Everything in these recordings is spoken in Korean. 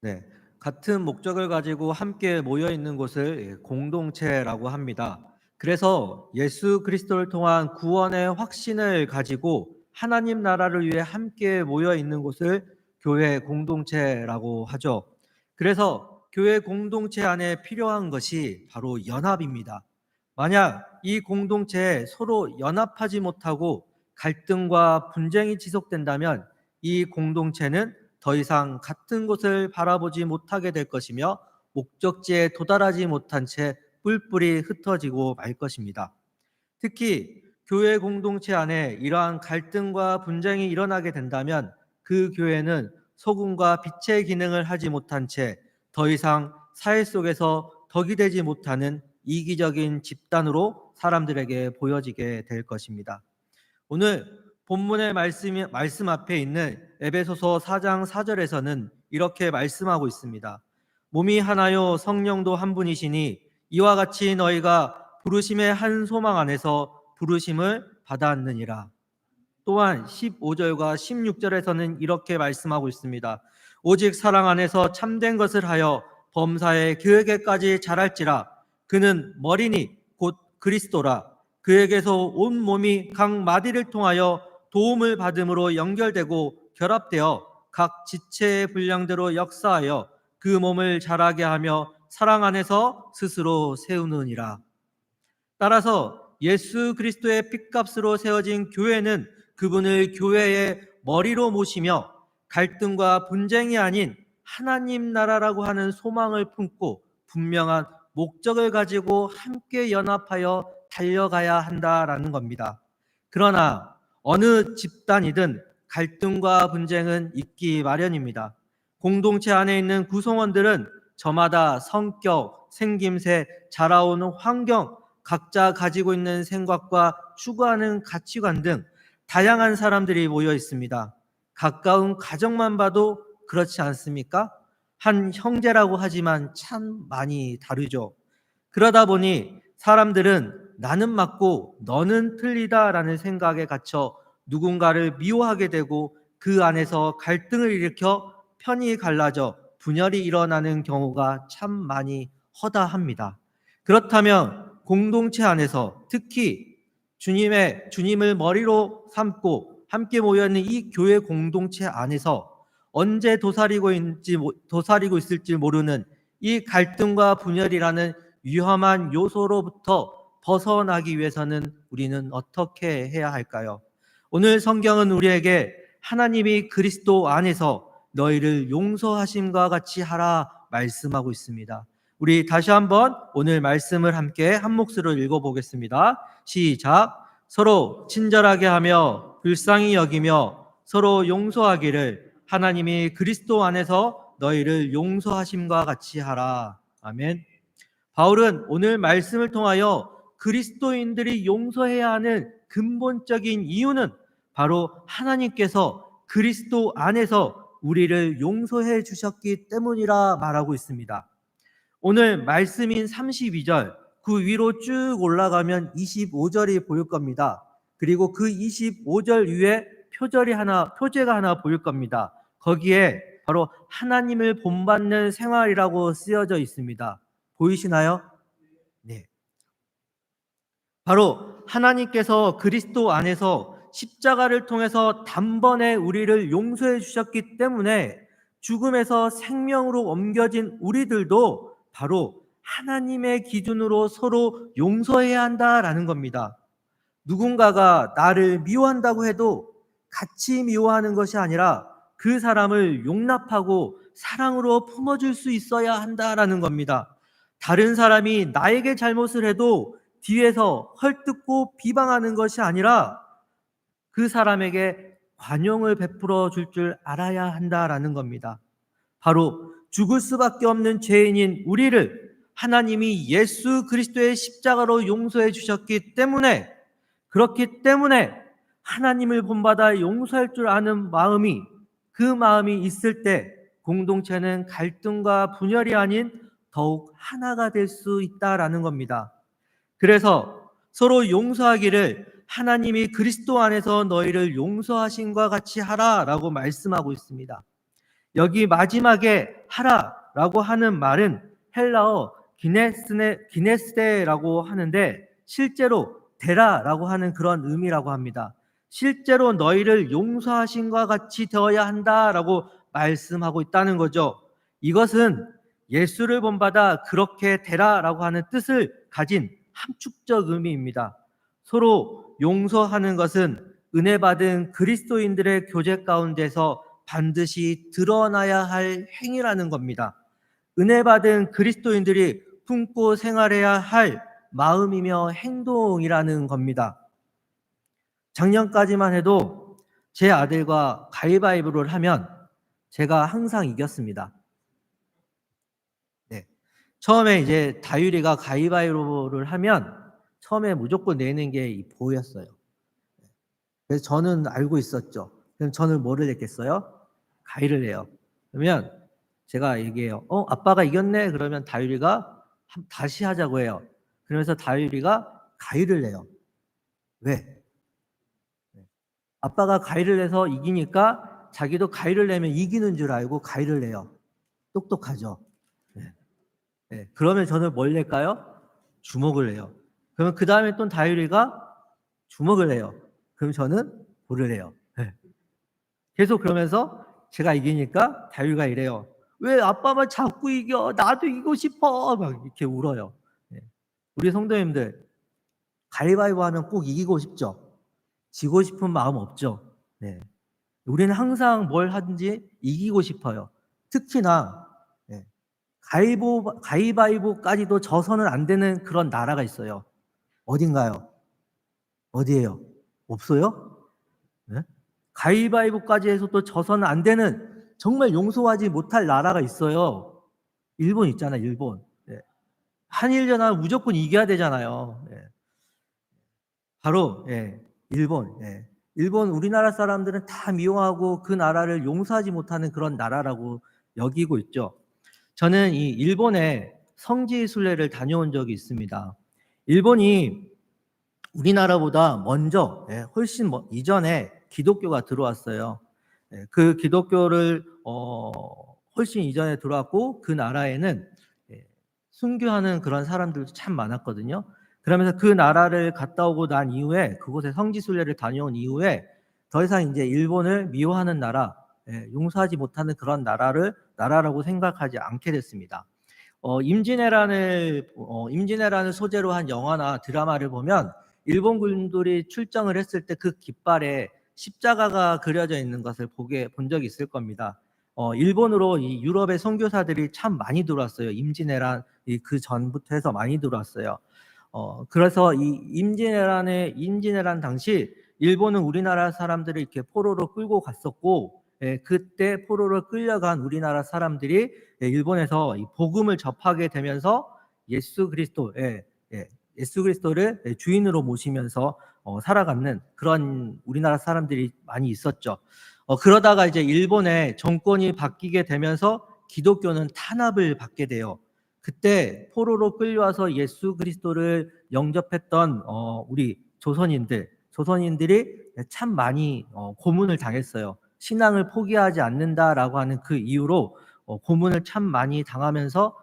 네, 같은 목적을 가지고 함께 모여 있는 곳을 공동체라고 합니다. 그래서 예수 그리스도를 통한 구원의 확신을 가지고 하나님 나라를 위해 함께 모여 있는 곳을 교회 공동체라고 하죠. 그래서 교회 공동체 안에 필요한 것이 바로 연합입니다. 만약 이 공동체에 서로 연합하지 못하고 갈등과 분쟁이 지속된다면 이 공동체는 더 이상 같은 곳을 바라보지 못하게 될 것이며 목적지에 도달하지 못한 채 뿔뿔이 흩어지고 말 것입니다. 특히 교회 공동체 안에 이러한 갈등과 분쟁이 일어나게 된다면 그 교회는 소금과 빛의 기능을 하지 못한 채 더 이상 사회 속에서 덕이 되지 못하는 이기적인 집단으로 사람들에게 보여지게 될 것입니다. 오늘 본문의 말씀 앞에 있는 에베소서 4장 4절에서는 이렇게 말씀하고 있습니다. 몸이 하나요 성령도 한 분이시니 이와 같이 너희가 부르심의 한 소망 안에서 부르심을 받았느니라. 또한 15절과 16절에서는 이렇게 말씀하고 있습니다. 오직 사랑 안에서 참된 것을 하여 범사에 그에게까지 자랄지라. 그는 머리니 곧 그리스도라. 그에게서 온 몸이 각 마디를 통하여 도움을 받음으로 연결되고 결합되어 각 지체의 분량대로 역사하여 그 몸을 자라게 하며 사랑 안에서 스스로 세우느니라. 따라서 예수 그리스도의 핏값으로 세워진 교회는 그분을 교회의 머리로 모시며 갈등과 분쟁이 아닌 하나님 나라라고 하는 소망을 품고 분명한 목적을 가지고 함께 연합하여 달려가야 한다라는 겁니다. 그러나 어느 집단이든 갈등과 분쟁은 있기 마련입니다. 공동체 안에 있는 구성원들은 저마다 성격, 생김새, 자라오는 환경, 각자 가지고 있는 생각과 추구하는 가치관 등 다양한 사람들이 모여 있습니다. 가까운 가정만 봐도 그렇지 않습니까? 한 형제라고 하지만 참 많이 다르죠. 그러다 보니 사람들은 나는 맞고 너는 틀리다라는 생각에 갇혀 누군가를 미워하게 되고 그 안에서 갈등을 일으켜 편이 갈라져 분열이 일어나는 경우가 참 많이 허다합니다. 그렇다면 공동체 안에서 특히 주님을 머리로 삼고 함께 모여 있는 이 교회 공동체 안에서 언제 도사리고 있을지 모르는 이 갈등과 분열이라는 위험한 요소로부터 벗어나기 위해서는 우리는 어떻게 해야 할까요? 오늘 성경은 우리에게 하나님이 그리스도 안에서 너희를 용서하심과 같이 하라 말씀하고 있습니다. 우리 다시 한번 오늘 말씀을 함께 한 몫으로 읽어보겠습니다. 시작. 서로 친절하게 하며 불쌍히 여기며 서로 용서하기를 하나님이 그리스도 안에서 너희를 용서하심과 같이 하라. 아멘. 바울은 오늘 말씀을 통하여 그리스도인들이 용서해야 하는 근본적인 이유는 바로 하나님께서 그리스도 안에서 우리를 용서해 주셨기 때문이라 말하고 있습니다. 오늘 말씀인 32절 그 위로 쭉 올라가면 25절이 보일 겁니다. 그리고 그 25절 위에 표제가 하나 보일 겁니다. 거기에 바로 하나님을 본받는 생활이라고 쓰여져 있습니다. 보이시나요? 네. 바로 하나님께서 그리스도 안에서 십자가를 통해서 단번에 우리를 용서해 주셨기 때문에 죽음에서 생명으로 옮겨진 우리들도 바로 하나님의 기준으로 서로 용서해야 한다라는 겁니다. 누군가가 나를 미워한다고 해도 같이 미워하는 것이 아니라 그 사람을 용납하고 사랑으로 품어줄 수 있어야 한다라는 겁니다. 다른 사람이 나에게 잘못을 해도 뒤에서 헐뜯고 비방하는 것이 아니라 그 사람에게 관용을 베풀어 줄 알아야 한다라는 겁니다. 바로 죽을 수밖에 없는 죄인인 우리를 하나님이 예수 그리스도의 십자가로 용서해 주셨기 때문에, 그렇기 때문에 하나님을 본받아 용서할 줄 아는 마음이, 그 마음이 있을 때 공동체는 갈등과 분열이 아닌 더욱 하나가 될 수 있다라는 겁니다. 그래서 서로 용서하기를 하나님이 그리스도 안에서 너희를 용서하신과 같이 하라라고 말씀하고 있습니다. 여기 마지막에 하라라고 하는 말은 헬라어 기네스데라고 하는데 실제로 되라라고 하는 그런 의미라고 합니다. 실제로 너희를 용서하신과 같이 되어야 한다라고 말씀하고 있다는 거죠. 이것은 예수를 본받아 그렇게 되라라고 하는 뜻을 가진 함축적 의미입니다. 서로 용서하는 것은 은혜 받은 그리스도인들의 교제 가운데서 반드시 드러나야 할 행위라는 겁니다. 은혜 받은 그리스도인들이 품고 생활해야 할 마음이며 행동이라는 겁니다. 작년까지만 해도 제 아들과 가위바위보를 하면 제가 항상 이겼습니다. 네. 처음에 이제 다율이가 가위바위보를 하면 처음에 무조건 내는 게 보였어요. 그래서 저는 알고 있었죠. 그럼 저는 뭐를 냈겠어요? 가위를 내요. 그러면 제가 얘기해요. 아빠가 이겼네. 그러면 다율이가 다시 하자고 해요. 그러면서 다율이가 가위를 내요. 왜? 아빠가 가위를 내서 이기니까 자기도 가위를 내면 이기는 줄 알고 가위를 내요. 똑똑하죠. 네. 네. 그러면 저는 뭘 낼까요? 주먹을 내요. 그러면 그 다음에 또 다율이가 주먹을 내요. 그럼 저는 볼을 내요. 네. 계속 그러면서 제가 이기니까 다율이가 이래요. 왜 아빠만 자꾸 이겨? 나도 이기고 싶어. 막 이렇게 울어요. 네. 우리 성도님들 가위바위보 하면 꼭 이기고 싶죠? 지고 싶은 마음 없죠? 네. 우리는 항상 뭘 하든지 이기고 싶어요. 특히나 네. 가위바위보까지도 져서는 안 되는 그런 나라가 있어요. 어딘가요? 어디예요? 없어요? 네? 가위바위보까지 해서 또 져서는 안 되는 정말 용서하지 못할 나라가 있어요. 일본 있잖아요. 일본. 네. 한일전하면 무조건 이겨야 되잖아요. 네. 바로 일본. 일본 우리나라 사람들은 다 미워하고 그 나라를 용서하지 못하는 그런 나라라고 여기고 있죠. 저는 이 일본에 성지 순례를 다녀온 적이 있습니다. 일본이 우리나라보다 먼저 훨씬 이전에 기독교가 들어왔어요. 그 기독교를 훨씬 이전에 들어왔고 그 나라에는 순교하는 그런 사람들도 참 많았거든요. 그러면서 그 나라를 갔다 오고 난 이후에 그곳에 성지순례를 다녀온 이후에 더 이상 이제 일본을 미워하는 나라, 용서하지 못하는 그런 나라라고 생각하지 않게 됐습니다. 임진왜란을 소재로 한 영화나 드라마를 보면 일본 군들이 출정을 했을 때 그 깃발에 십자가가 그려져 있는 것을 본 적이 있을 겁니다. 일본으로 이 유럽의 선교사들이 참 많이 들어왔어요. 임진왜란 그 전부터 해서 많이 들어왔어요. 그래서 이 임진왜란 당시 일본은 우리나라 사람들을 이렇게 포로로 끌고 갔었고, 그때 포로로 끌려간 우리나라 사람들이 일본에서 이 복음을 접하게 되면서 예수 그리스도를 주인으로 모시면서 살아가는 그런 우리나라 사람들이 많이 있었죠. 그러다가 이제 일본의 정권이 바뀌게 되면서 기독교는 탄압을 받게 돼요. 그때 포로로 끌려와서 예수 그리스도를 영접했던 우리 조선인들이 참 많이 고문을 당했어요. 신앙을 포기하지 않는다라고 하는 그 이유로 고문을 참 많이 당하면서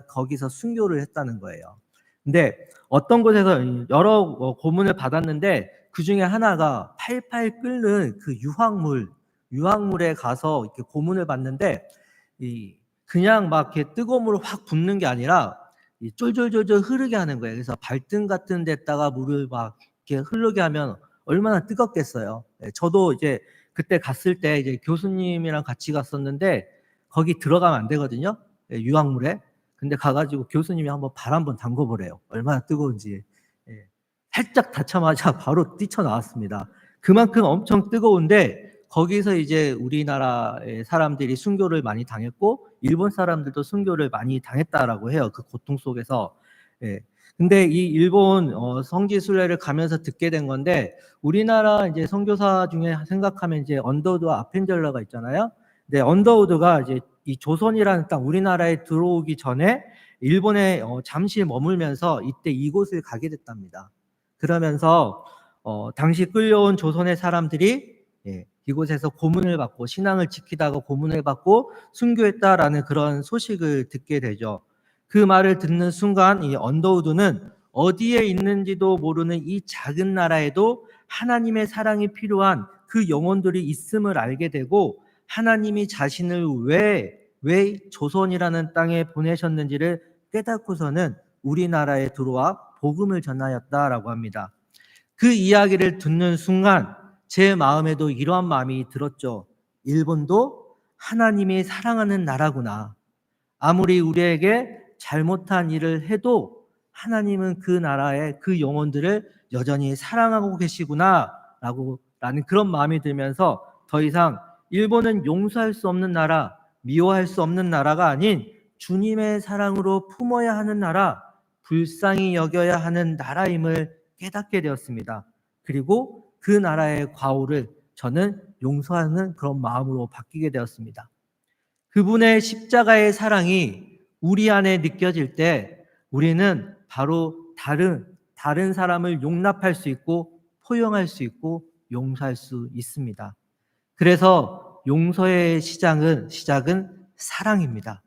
거기서 순교를 했다는 거예요. 근데 어떤 곳에서 여러 고문을 받았는데 그 중에 하나가 팔팔 끓는 그 유황물에 가서 이렇게 고문을 받는데 그냥 막 이렇게 뜨거운 물을 확 붓는 게 아니라 쫄쫄쫄쫄 흐르게 하는 거예요. 그래서 발등 같은 데다가 물을 막 이렇게 흐르게 하면 얼마나 뜨겁겠어요. 저도 이제 그때 갔을 때 이제 교수님이랑 같이 갔었는데 거기 들어가면 안 되거든요. 유황물에. 근데 가가지고 교수님이 한번 발 한번 담궈보래요. 얼마나 뜨거운지. 살짝 닿자마자 바로 뛰쳐나왔습니다. 그만큼 엄청 뜨거운데 거기서 이제 우리나라의 사람들이 순교를 많이 당했고 일본 사람들도 순교를 많이 당했다라고 해요. 그 고통 속에서. 근데 이 일본 성지 순례를 가면서 듣게 된 건데 우리나라 이제 선교사 중에 생각하면 이제 언더우드와 아펜젤러가 있잖아요. 근데 언더우드가 이제 이 조선이라는 땅 우리나라에 들어오기 전에 일본에 잠시 머물면서 이때 이곳을 가게 됐답니다. 그러면서 당시 끌려온 조선의 사람들이 이곳에서 고문을 받고 신앙을 지키다가 고문을 받고 순교했다라는 그런 소식을 듣게 되죠. 그 말을 듣는 순간 이 언더우드는 어디에 있는지도 모르는 이 작은 나라에도 하나님의 사랑이 필요한 그 영혼들이 있음을 알게 되고 하나님이 자신을 왜 조선이라는 땅에 보내셨는지를 깨닫고서는 우리나라에 들어와 복음을 전하였다라고 합니다. 그 이야기를 듣는 순간 제 마음에도 이러한 마음이 들었죠. 일본도 하나님이 사랑하는 나라구나. 아무리 우리에게 잘못한 일을 해도 하나님은 그 나라의 그 영혼들을 여전히 사랑하고 계시구나 라는 그런 마음이 들면서 더 이상 일본은 용서할 수 없는 나라, 미워할 수 없는 나라가 아닌 주님의 사랑으로 품어야 하는 나라, 불쌍히 여겨야 하는 나라임을 깨닫게 되었습니다. 그리고 그 나라의 과오를 저는 용서하는 그런 마음으로 바뀌게 되었습니다. 그분의 십자가의 사랑이 우리 안에 느껴질 때 우리는 바로 다른 사람을 용납할 수 있고 포용할 수 있고 용서할 수 있습니다. 그래서 용서의 시작은 사랑입니다.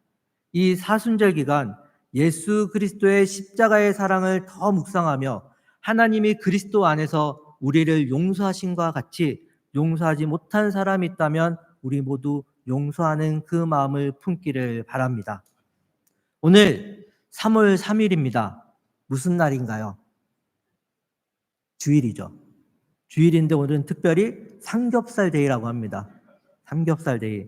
이 사순절 기간 예수 그리스도의 십자가의 사랑을 더 묵상하며 하나님이 그리스도 안에서 우리를 용서하신과 같이 용서하지 못한 사람이 있다면 우리 모두 용서하는 그 마음을 품기를 바랍니다. 오늘 3월 3일입니다. 무슨 날인가요? 주일이죠. 주일인데 오늘은 특별히 삼겹살 데이라고 합니다. 삼겹살 데이.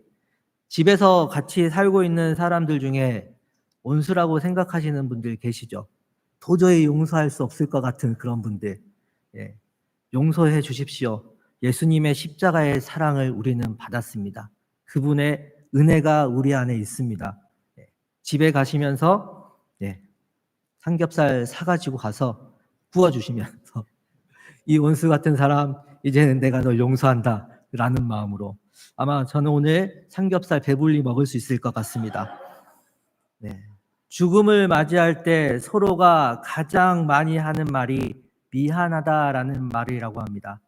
집에서 같이 살고 있는 사람들 중에 온수라고 생각하시는 분들 계시죠? 도저히 용서할 수 없을 것 같은 그런 분들. 예. 용서해 주십시오. 예수님의 십자가의 사랑을 우리는 받았습니다. 그분의 은혜가 우리 안에 있습니다. 예. 집에 가시면서 삼겹살 사가지고 가서 구워주시면서 이 원수 같은 사람 이제는 내가 널 용서한다 라는 마음으로 아마 저는 오늘 삼겹살 배불리 먹을 수 있을 것 같습니다. 죽음을 맞이할 때 서로가 가장 많이 하는 말이 미안하다라는 말이라고 합니다.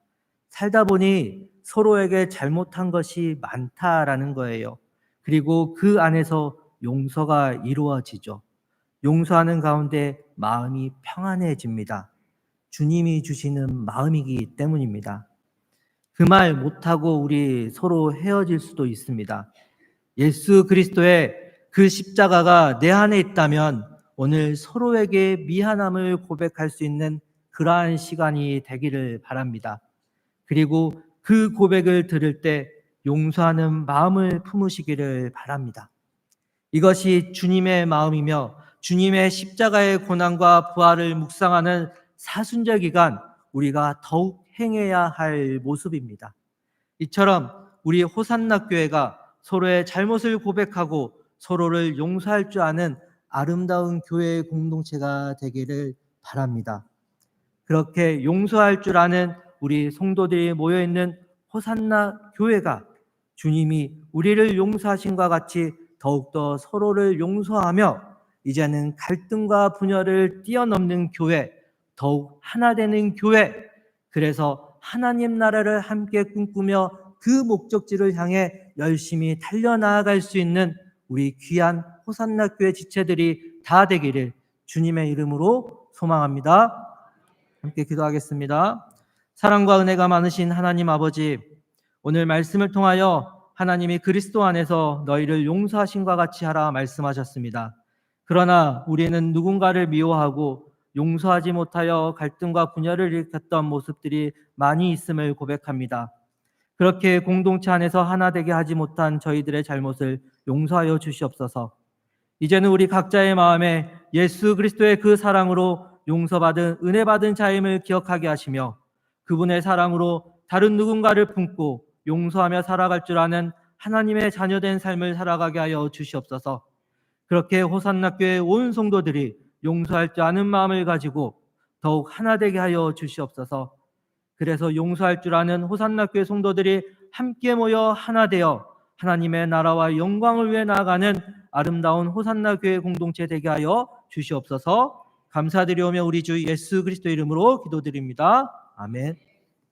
살다 보니 서로에게 잘못한 것이 많다라는 거예요. 그리고 그 안에서 용서가 이루어지죠. 용서하는 가운데 마음이 평안해집니다. 주님이 주시는 마음이기 때문입니다. 그 말 못하고 우리 서로 헤어질 수도 있습니다. 예수 그리스도의 그 십자가가 내 안에 있다면 오늘 서로에게 미안함을 고백할 수 있는 그러한 시간이 되기를 바랍니다. 그리고 그 고백을 들을 때 용서하는 마음을 품으시기를 바랍니다. 이것이 주님의 마음이며 주님의 십자가의 고난과 부활을 묵상하는 사순절 기간 우리가 더욱 행해야 할 모습입니다. 이처럼 우리 호산나 교회가 서로의 잘못을 고백하고 서로를 용서할 줄 아는 아름다운 교회의 공동체가 되기를 바랍니다. 그렇게 용서할 줄 아는 우리 성도들이 모여있는 호산나 교회가 주님이 우리를 용서하신과 같이 더욱더 서로를 용서하며 이제는 갈등과 분열을 뛰어넘는 교회, 더욱 하나 되는 교회, 그래서 하나님 나라를 함께 꿈꾸며 그 목적지를 향해 열심히 달려나아갈 수 있는 우리 귀한 호산나 교회 지체들이 다 되기를 주님의 이름으로 소망합니다. 함께 기도하겠습니다. 사랑과 은혜가 많으신 하나님 아버지, 오늘 말씀을 통하여 하나님이 그리스도 안에서 너희를 용서하신과 같이 하라 말씀하셨습니다. 그러나 우리는 누군가를 미워하고 용서하지 못하여 갈등과 분열을 일으켰던 모습들이 많이 있음을 고백합니다. 그렇게 공동체 안에서 하나 되게 하지 못한 저희들의 잘못을 용서하여 주시옵소서. 이제는 우리 각자의 마음에 예수 그리스도의 그 사랑으로 용서받은 은혜받은 자임을 기억하게 하시며 그분의 사랑으로 다른 누군가를 품고 용서하며 살아갈 줄 아는 하나님의 자녀된 삶을 살아가게 하여 주시옵소서. 그렇게 호산나 교회 온 성도들이 용서할 줄 아는 마음을 가지고 더욱 하나 되게 하여 주시옵소서. 그래서 용서할 줄 아는 호산나 교회 성도들이 함께 모여 하나 되어 하나님의 나라와 영광을 위해 나아가는 아름다운 호산나 교회 공동체 되게 하여 주시옵소서. 감사드리오며 우리 주 예수 그리스도 이름으로 기도드립니다. 아멘.